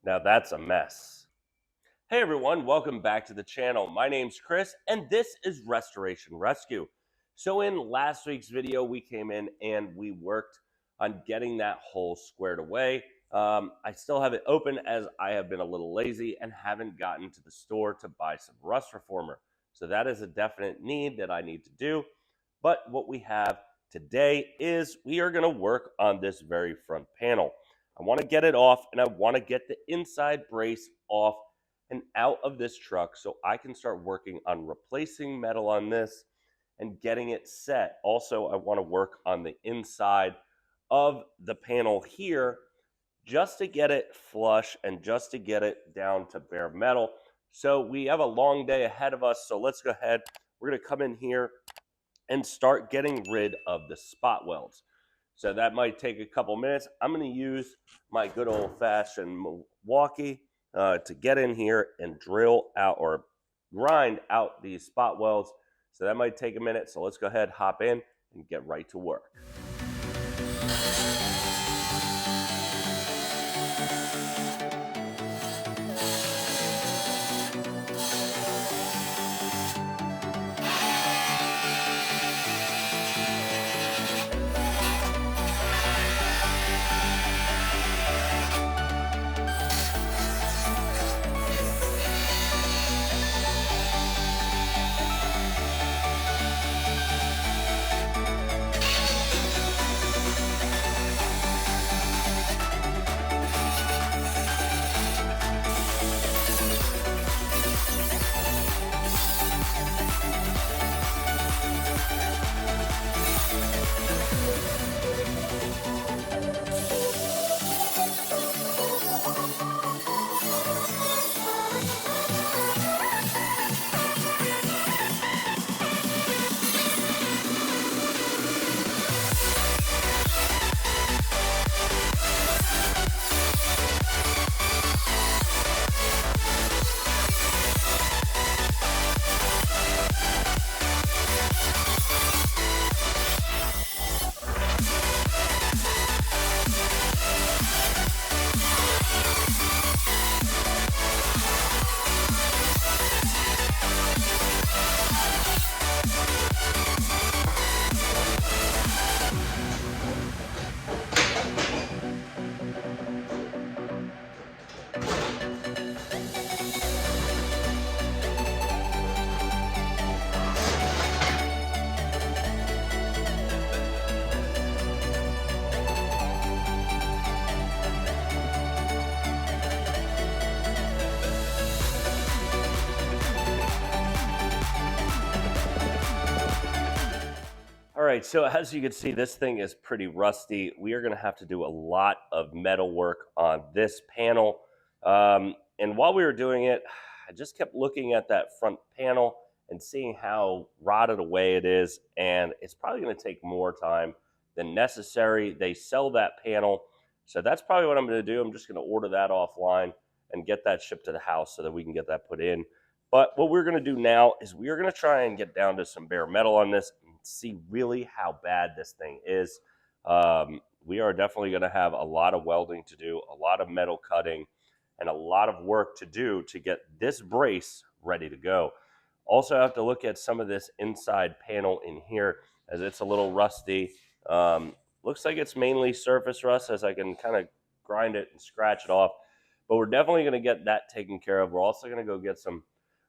Now that's a mess. Hey everyone, welcome back to the channel. My name's Chris and this is Restoration Rescue. So in last week's video, we came in and we worked on getting that hole squared away. I still have it open as I have been a little lazy and haven't gotten to the store to buy some rust reformer. So that is a definite need that I need to do. But what we have today is we are going to work on this very front panel. I want to get it off and I want to get the inside brace off and out of this truck so I can start working on replacing metal on this and getting it set. Also, I want to work on the inside of the panel here just to get it flush and just to get it down to bare metal. So we have a long day ahead of us, so let's go ahead. We're going to come in here and start getting rid of the spot welds. So that might take a couple minutes. I'm going to use my good old-fashioned Milwaukee to get in here and drill out or grind out these spot welds. So that might take a minute. So let's go ahead, hop in, and get right to work. All right, so as you can see, this thing is pretty rusty. We are going to have to do a lot of metal work on this panel. And while we were doing it, I just kept looking at that front panel and seeing how rotted away it is. And it's probably going to take more time than necessary. They sell that panel. So that's probably what I'm going to do. I'm just going to order that offline and get that shipped to the house so that we can get that put in. But what we're going to do now is we are going to try and get down to some bare metal on this and see really how bad this thing is. We are definitely going to have a lot of welding to do, a lot of metal cutting, and a lot of work to do to get this brace ready to go. Also, I have to look at some of this inside panel in here as it's a little rusty. Looks like it's mainly surface rust as I can kind of grind it and scratch it off. But we're definitely going to get that taken care of. We're also going to go get some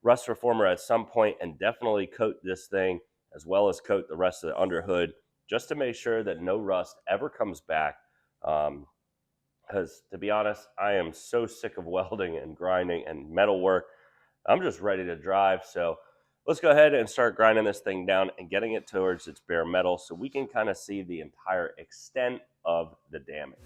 rust reformer at some point and definitely coat this thing as well as coat the rest of the underhood just to make sure that no rust ever comes back. Because to be honest, I am so sick of welding and grinding and metal work. I'm just ready to drive. So let's go ahead and start grinding this thing down and getting it towards its bare metal so we can kind of see the entire extent of the damage.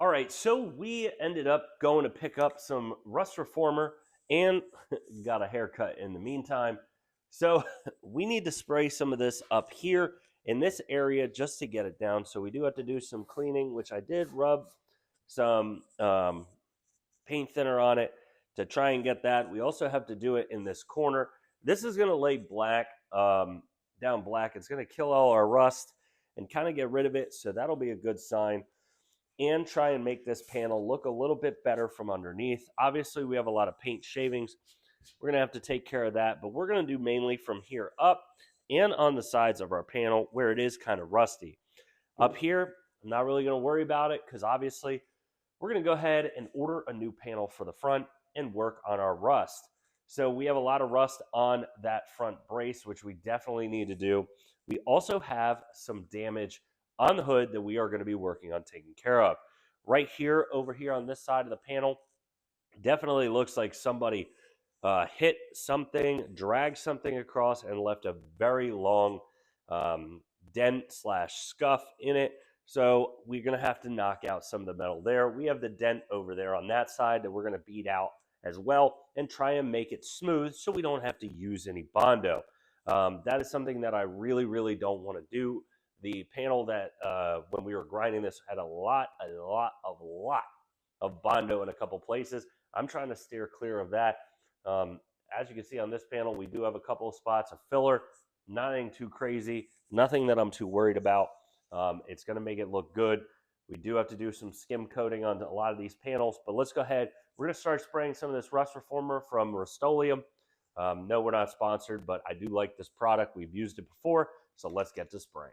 All right, so we ended up going to pick up some rust reformer and got a haircut in the meantime. So we need to spray some of this up here in this area just to get it down. So we do have to do some cleaning, which I did rub some paint thinner on it to try and get that. We also have to do it in this corner. This is going to lay black, down black. It's going to kill all our rust and kind of get rid of it. So that'll be a good sign, and try and make this panel look a little bit better from underneath. Obviously, we have a lot of paint shavings. We're going to have to take care of that, but we're going to do mainly from here up and on the sides of our panel where it is kind of rusty. Up here, I'm not really going to worry about it because obviously we're going to go ahead and order a new panel for the front and work on our rust. So we have a lot of rust on that front brace, which we definitely need to do. We also have some damage on the hood that we are going to be working on taking care of. Right here, over here on this side of the panel, definitely looks like somebody hit something, dragged something across, and left a very long dent slash scuff in it. So we're going to have to knock out some of the metal there. We have the dent over there on that side that we're going to beat out as well and try and make it smooth so we don't have to use any Bondo. That is something that I really, really don't want to do. The panel that when we were grinding this had a lot of Bondo in a couple places. I'm trying to steer clear of that. As you can see on this panel, we do have a couple of spots of filler. Nothing too crazy, nothing that I'm too worried about. It's going to make it look good. We do have to do some skim coating on a lot of these panels, but let's go ahead. We're going to start spraying some of this rust reformer from Rust-Oleum. No, we're not sponsored, but I do like this product. We've used it before, so let's get to spraying.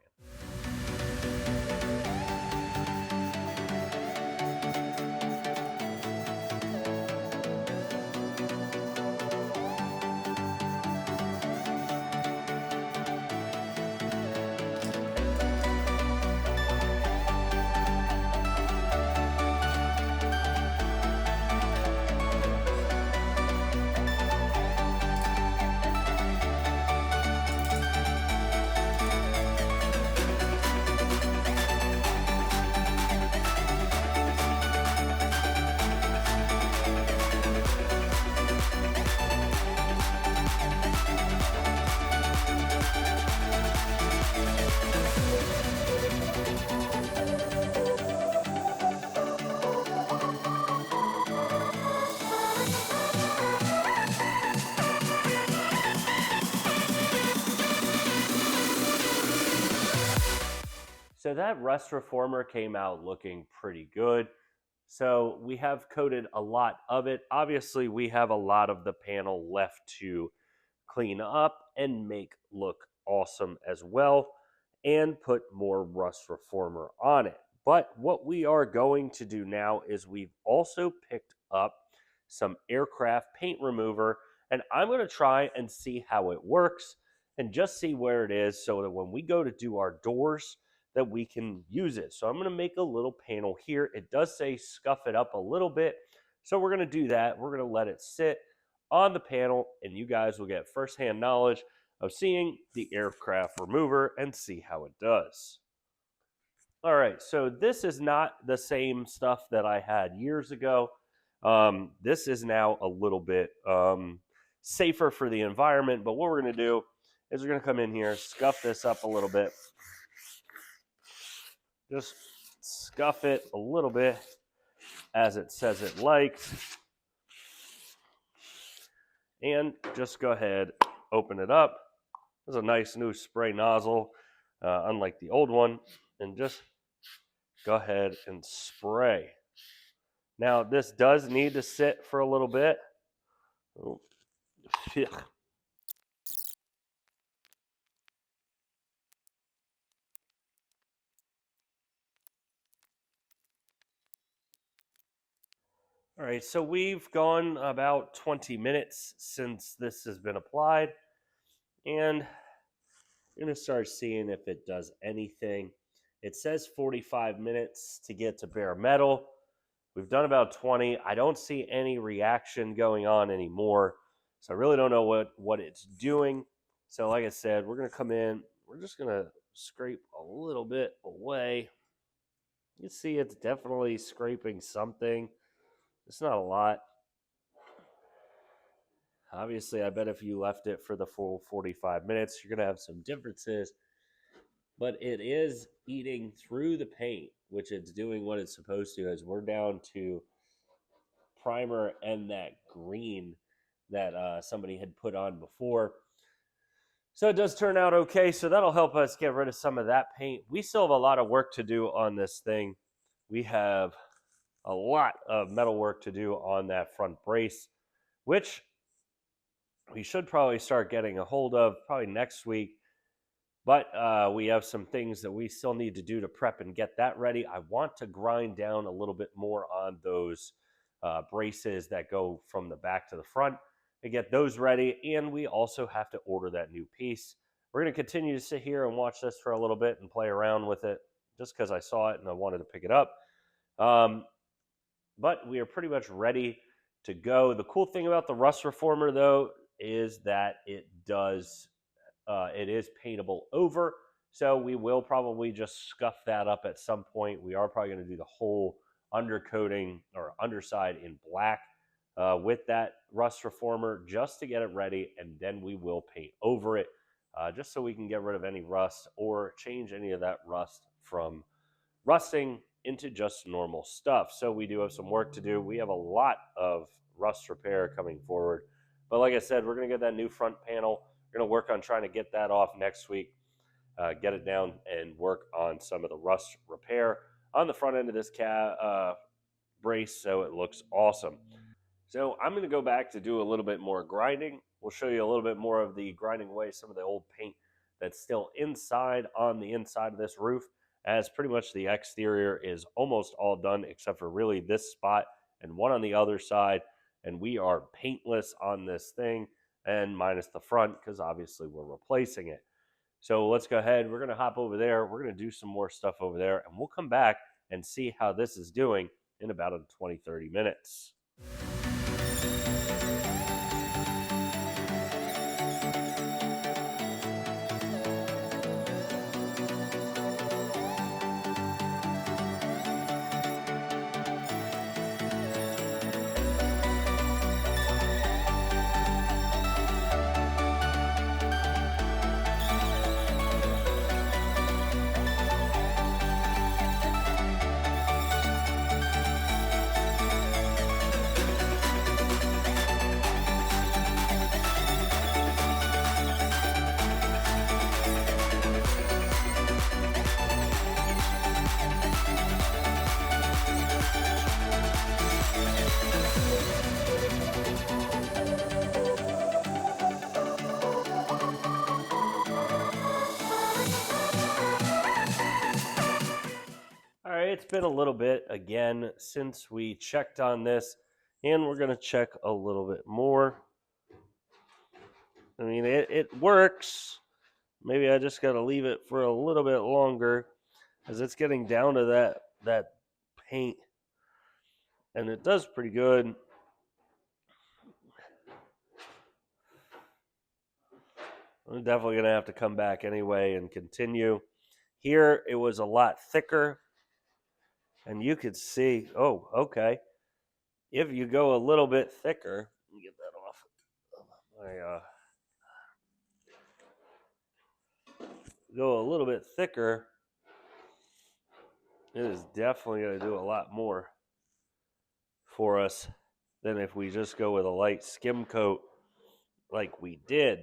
So that rust reformer came out looking pretty good. So we have coated a lot of it. Obviously, we have a lot of the panel left to clean up and make look awesome as well, and put more rust reformer on it. But what we are going to do now is we've also picked up some aircraft paint remover, and I'm going to try and see how it works and just see where it is so that when we go to do our doors that we can use it. So I'm going to make a little panel here. It does say scuff it up a little bit. So we're going to do that. We're going to let it sit on the panel, and you guys will get firsthand knowledge of seeing the aircraft remover and see how it does. All right, so this is not the same stuff that I had years ago. This is now a little bit safer for the environment, but what we're going to do is we're going to come in here, scuff this up a little bit. Just scuff it a little bit as it says it likes. And just go ahead, open it up. There's a nice new spray nozzle, unlike the old one. And just go ahead and spray. Now, this does need to sit for a little bit. Oh. All right, so we've gone about 20 minutes since this has been applied, and we're going to start seeing if it does anything. It says 45 minutes to get to bare metal. We've done about 20. I don't see any reaction going on anymore, so I really don't know what it's doing. So like I said, we're going to come in. We're just going to scrape a little bit away. You see it's definitely scraping something. It's not a lot. Obviously, I bet if you left it for the full 45 minutes, you're going to have some differences. But it is eating through the paint, which it's doing what it's supposed to, as we're down to primer and that green that somebody had put on before. So it does turn out okay. So that'll help us get rid of some of that paint. We still have a lot of work to do on this thing. We have a lot of metal work to do on that front brace, which we should probably start getting a hold of probably next week. But we have some things that we still need to do to prep and get that ready. I want to grind down a little bit more on those braces that go from the back to the front and get those ready. And we also have to order that new piece. We're going to continue to sit here and watch this for a little bit and play around with it just because I saw it and I wanted to pick it up. But we are pretty much ready to go. The cool thing about the rust reformer, though, is that it is paintable over. So we will probably just scuff that up at some point. We are probably going to do the whole undercoating or underside in black with that rust reformer just to get it ready, and then we will paint over it just so we can get rid of any rust or change any of that rust from rusting into just normal stuff. So we do have some work to do. We have a lot of rust repair coming forward. But like I said, we're going to get that new front panel. We're going to work on trying to get that off next week, get it down and work on some of the rust repair on the front end of this brace so it looks awesome. So I'm going to go back to do a little bit more grinding. We'll show you a little bit more of the grinding away some of the old paint that's still inside on the inside of this roof, as pretty much the exterior is almost all done except for really this spot and one on the other side. And we are paintless on this thing, and minus the front because obviously we're replacing it. So let's go ahead. We're going to hop over there. We're going to do some more stuff over there, and we'll come back and see how this is doing in about 20-30 minutes. All right, it's been a little bit again since we checked on this, and we're going to check a little bit more. I mean, it works. Maybe I just got to leave it for a little bit longer as it's getting down to that paint, and it does pretty good. I'm definitely going to have to come back anyway and continue. Here, it was a lot thicker. And you could see, oh, okay. If you go a little bit thicker, let me get that off. Go a little bit thicker, it is definitely going to do a lot more for us than if we just go with a light skim coat like we did.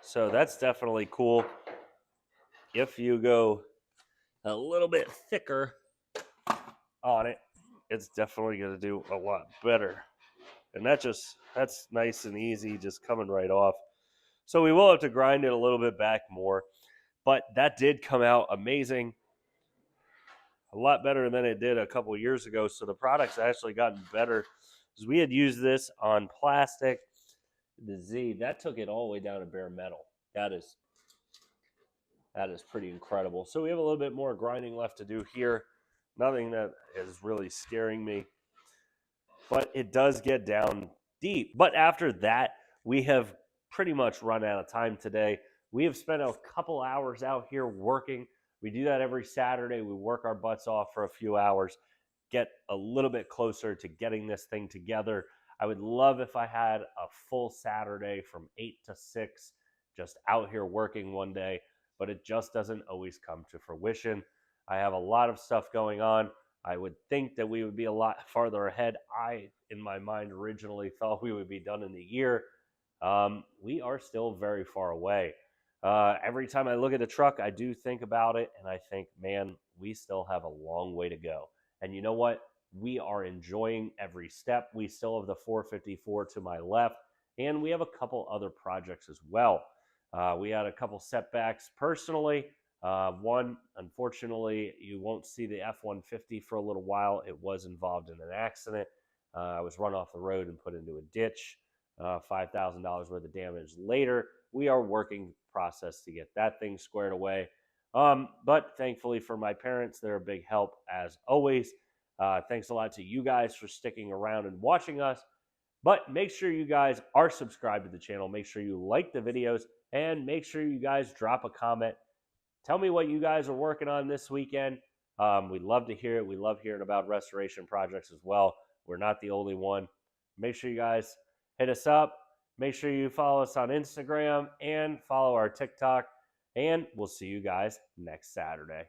So that's definitely cool. If you go a little bit thicker on it, it's definitely going to do a lot better. And that's nice and easy, just coming right off. So we will have to grind it a little bit back more, but that did come out amazing. A lot better than it did a couple of years ago. So the product's actually gotten better. Because we had used this on plastic. The Z, that took it all the way down to bare metal. That is pretty incredible. So we have a little bit more grinding left to do here. Nothing that is really scaring me. But it does get down deep. But after that, we have pretty much run out of time today. We have spent a couple hours out here working. We do that every Saturday. We work our butts off for a few hours, get a little bit closer to getting this thing together. I would love if I had a full Saturday from 8 to 6 just out here working one day, but it just doesn't always come to fruition. I have a lot of stuff going on. I would think that we would be a lot farther ahead. I, in my mind, originally thought we would be done in the year. We are still very far away. Every time I look at the truck, I do think about it, and I think, man, we still have a long way to go. And you know what? We are enjoying every step. We still have the 454 to my left, and we have a couple other projects as well. We had a couple setbacks personally. One, unfortunately, you won't see the F-150 for a little while. It was involved in an accident. I was run off the road and put into a ditch. $5,000 worth of damage later. We are working process to get that thing squared away. But thankfully for my parents, they're a big help as always. Thanks a lot to you guys for sticking around and watching us. But make sure you guys are subscribed to the channel. Make sure you like the videos, and make sure you guys drop a comment. Tell me what you guys are working on this weekend. We'd love to hear it. We love hearing about restoration projects as well. We're not the only one. Make sure you guys hit us up. Make sure you follow us on Instagram and follow our TikTok. And we'll see you guys next Saturday.